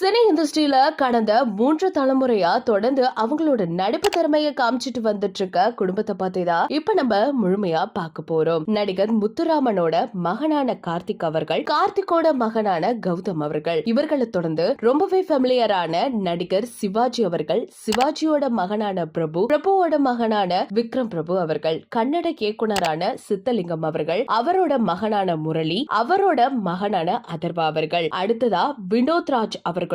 Cine இண்டஸ்ட்ரியில கடந்த 3 தலைமுறையா தொடர்ந்து அவங்களோட நடிப்பு திறமையை காமிச்சிட்டு வந்துட்டு இருக்க குடும்பத்தை பத்தி தான் இப்ப நம்ம முழுமையா பார்க்க போறோம். நடிகர் முத்துராமனோட மகனான கார்த்திக் அவர்கள், கார்த்திகோட மகனான கௌதம் அவர்கள், இவர்களை தொடர்ந்து ரொம்பவே ஃபெமிலியரான நடிகர் சிவாஜி அவர்கள், சிவாஜியோட மகனான பிரபு, பிரபுவோட மகனான விக்ரம் பிரபு அவர்கள், கன்னட இயக்குனரான சித்தலிங்கம் அவர்கள், அவரோட மகனான முரளி, அவரோட மகனான அதர்வா அவர்கள், அடுத்ததா வினோத் ராஜ் அவர்களோட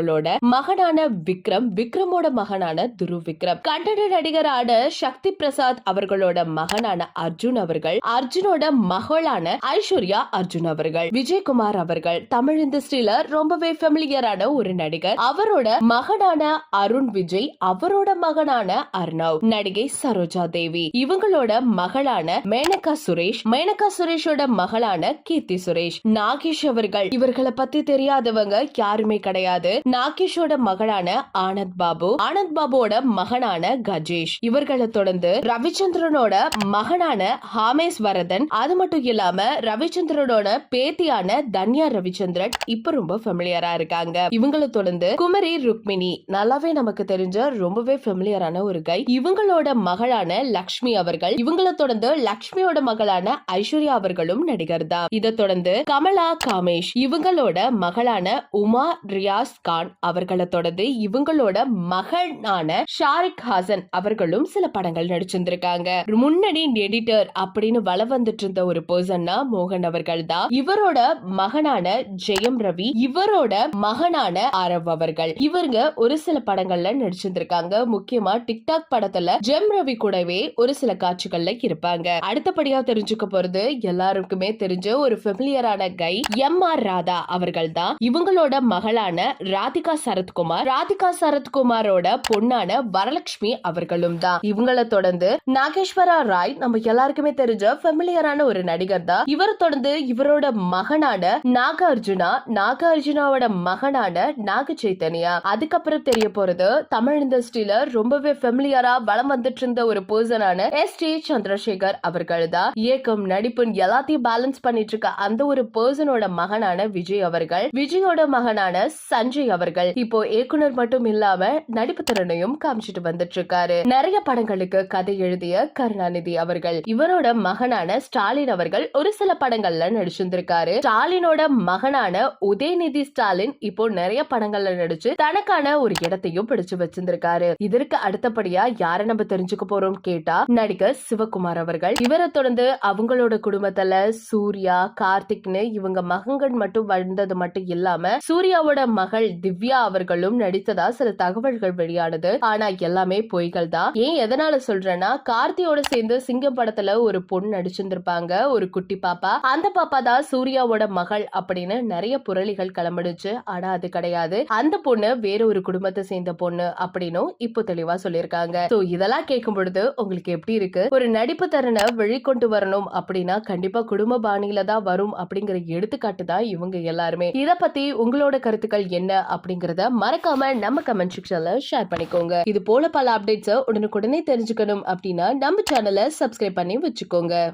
மகனான விக்ரம், விக்ரமோட மகனான துருவ் விக்ரம், கன்னட நடிகரான சக்தி பிரசாத் அவர்களோட மகனான அர்ஜுன் அவர்கள், அர்ஜுனோட மகளான ஐஸ்வர்யா அர்ஜுன் அவர்கள், விஜயகுமார் அவர்கள், தமிழ் இண்டஸ்ட்ரியில ரொம்பவே ஃபெமிலியரான ஒரு நடிகர், அவரோட மகனான அருண் விஜய், அவரோட மகனான அர்ணவ், நடிகை சரோஜா தேவி, இவங்களோட மகளான மேனகா சுரேஷ், மேனகா சுரேஷோட மகளான கீர்த்தி சுரேஷ், நாகேஷ் அவர்கள், இவர்களை பத்தி தெரியாதவங்க யாருமே கிடையாது. நாகேஷோட மகளான ஆனந்த் பாபு, ஆனந்த் பாபுவோட மகனான கஜேஷ், இவர்களை தொடர்ந்து ரவிச்சந்திரனோட மகனான ஹாமேஸ் வரதன், அது மட்டும் இல்லாம ரவிச்சந்திரனோட பேத்தியான தன்யா ரவிச்சந்திரன் இப்ப ரொம்ப ஃபெமிலியரா இருக்காங்க. இவங்களை தொடர்ந்து குமரி ருக்மிணி, நல்லாவே நமக்கு தெரிஞ்ச ரொம்பவே ஃபெமிலியரான ஒரு கை, இவங்களோட மகளான லக்ஷ்மி அவர்கள், இவங்களை தொடர்ந்து லக்ஷ்மியோட மகளான ஐஸ்வர்யா அவர்களும் நடிகர் தான். இதை தொடர்ந்து கமலா காமேஷ், இவங்களோட மகளான உமா ரியாஸ் கான், அவர்களை தொடர்ந்து இவங்களோட மகனான ஷாரிக் ஹாசன் அவர்களும் சில படங்கள் நடிச்சிருந்திருக்காங்க. முன்னணி எடிட்டர் அப்படின்னு வள வந்துட்டு இருந்த ஒரு பர்சன்னா மோகன் அவர்கள் தான். இவரோட மகனான ஜெயம் ரவி, இவரோட மகனான ஆரவ் அவர்கள், இவங்க ஒரு சில படங்கள்ல நடிச்சிருந்திருக்காங்க. முக்கியமா டிக்டாக் படத்துல ஜெயம் ரவி கூடவே ஒரு சில காட்சிகள்ல இருப்பாங்க. அடுத்தபடியா தெரிஞ்சுக்க போறது எல்லாருக்குமே தெரிஞ்ச ஒரு ஃபெமிலியரான கை எம்.ஆர். ராதா அவர்கள் தான். இவங்களோட மகளான ராதிகா சரத்குமார், ராதிகா சரத்குமாரோட பொண்ணான வரலட்சுமி அவர்களும் தான். இவங்களை தொடர்ந்து நாகேஸ்வரா ராய், நம்ம எல்லாருக்குமே தெரிஞ்ச ஃபெமிலியரான ஒரு நடிகர் தான். இவரை தொடர்ந்து இவரோட மகனான நாக அர்ஜுனா, நாக அர்ஜுனாவோட மகனான நாக சைத்தன்யா, அதுக்கப்புறம் தெரிய போறது தமிழ் இண்டஸ்ட்ரியில ரொம்பவே ஃபெமிலியரா வளம் வந்துட்டு இருந்த ஒரு பர்சனான எஸ்.டி. சந்திரசேகர் அவர்கள் தான். இயக்கம், நடிப்பு எல்லாத்தையும் பேலன்ஸ் பண்ணிட்டு இருக்க அந்த ஒரு பர்சனோட மகனான விஜய் அவர்கள், விஜயோட மகனான சஞ்சய் அவர்கள் இப்போ இயக்குனர் மட்டும் இல்லாம நடிப்பு திறனையும் காமிச்சிட்டு வந்துட்டு இருக்காரு. நிறைய படங்களுக்கு கதை எழுதிய கருணாநிதி அவர்கள், இவரோட மகனான ஸ்டாலின் அவர்கள் ஒரு சில படங்கள்ல நடிச்சிருந்திருக்காரு. ஸ்டாலினோட மகனான உதயநிதி ஸ்டாலின் இப்போ நிறைய படங்கள்ல நடிச்சு தனக்கான ஒரு இடத்தையும் பிடிச்சு வச்சிருந்திருக்காரு. இதற்கு அடுத்தபடியா யார நம்ம தெரிஞ்சுக்க போறோம் கேட்டா நடிகர் சிவகுமார் அவர்கள். இவரை தொடர்ந்து அவங்களோட குடும்பத்துல சூர்யா, கார்த்திக்னு இவங்க மகன்கள் மட்டும் வந்தது மட்டும் இல்லாம சூர்யாவோட மகள் திவ்யா அவர்களும் நடித்ததா சில தகவல்கள் வெளியானது. ஆனா எல்லாமே பொய்கள் தான். ஏன் எதனால சொல்றேன்னா, கார்த்தியோட சேர்ந்து சிங்கம் படத்துல ஒரு பொண்ணு நடிச்சிருந்திருப்பாங்க, ஒரு குட்டி பாப்பா. அந்த பாப்பா தான் சூர்யாவோட மகள் அப்படின்னு நிறைய புரளிகள் கிளம்பிடுச்சு. ஆனா அது கிடையாது, அந்த பொண்ணு வேற ஒரு குடும்பத்தை சேர்ந்த பொண்ணு அப்படின்னும் இப்போ தெளிவா சொல்லியிருக்காங்க. சோ இதெல்லாம் கேட்கும் பொழுது உங்களுக்கு எப்படி இருக்கு? ஒரு நடிப்பு திறனை வெளிக்கொண்டு வரணும் அப்படின்னா கண்டிப்பா குடும்ப பாணியில தான் வரும் அப்படிங்கிற எடுத்துக்காட்டு தான் இவங்க எல்லாருமே. இத பத்தி உங்களோட கருத்துக்கள் என்ன அப்படிங்கறத மறக்காம நம்ம கமெண்ட் செக்ஷன்ல ஷேர் பண்ணிக்கோங்க. இது போல பல அப்டேட்ஸ் உடனுக்குடனே தெரிஞ்சுக்கணும் அப்படின்னா நம்ம சேனலை சப்ஸ்கிரைப் பண்ணி வச்சுக்கோங்க.